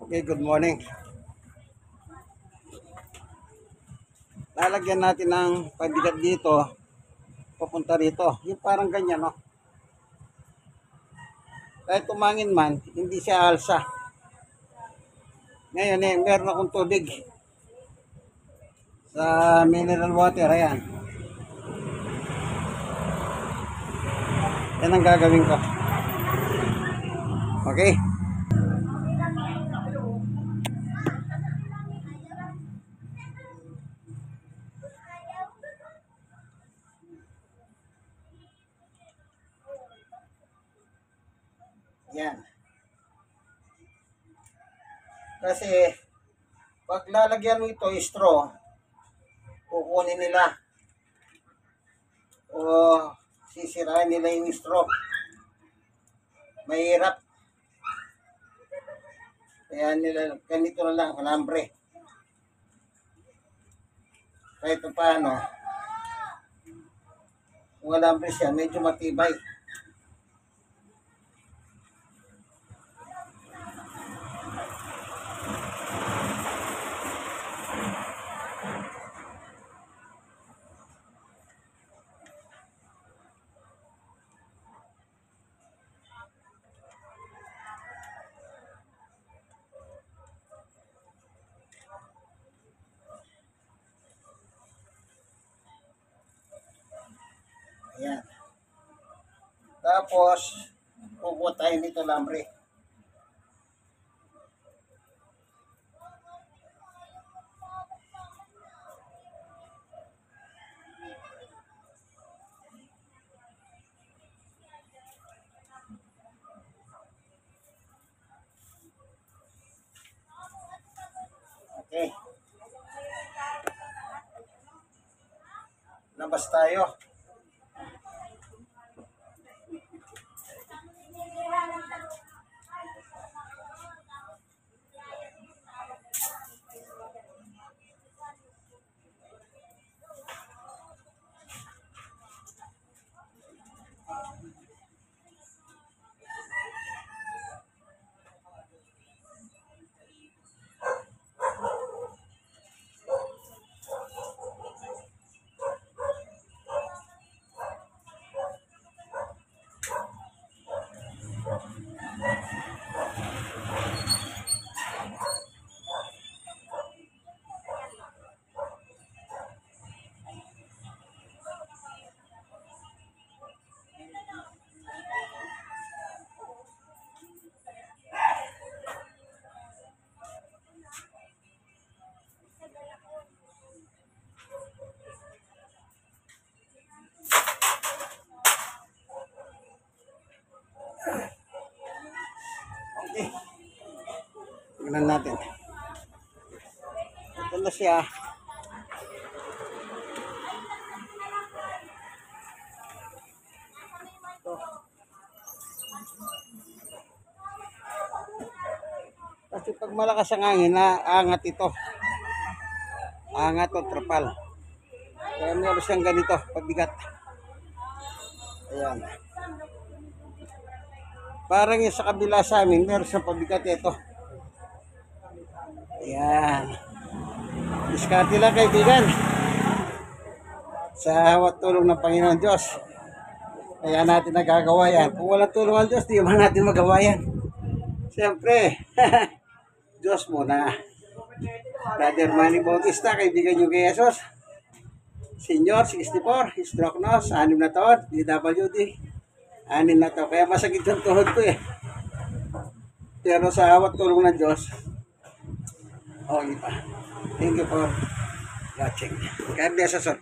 Okay, good morning. Lalagyan natin ng pabigat dito, papunta rito. Yung parang ganyan, no? Kahit tumangin man, hindi siya alsa. Ngayon meron akong tubig sa mineral water, ayan. Yan ang gagawin ko. Okay? Yan. Kasi, pag lalagyan mo ito, straw, kukunin nila. O sisirain nila yung straw. Mahirap. Kaya nila, ganito na lang, alambre. Kahit paano, kung alambre siya, medyo matibay. Ayan. Tapos, pupunta tayo nito lambre. Okay. Labas tayo. Okay. Tignan natin. Ito na siya. Ito. Kasi pag malakas ang hangin, naangat ito. Angat o trapal. Kaya meron siyang ganito, pabigat. Ayan. Parang yung sa kabila sa amin, meron siyang pabigat ito. Ayan. Diskarte lang kaibigan. Sa hawat tulong ng Panginoon Diyos. Kaya natin nagagawa yan. Kung walang tulong ng Diyos, di ba natin magawa yan? Siyempre, Diyos muna. Brother Manny Bautista, kaibigan nyo kay Jesus. Senior, 64, stroke nose, 6 na taon, DWD. 6 na taon, kaya masakit yung tuhod ko eh. Pero sa hawat tulong ng Diyos, okay pa. Thank you for watching. God bless us all.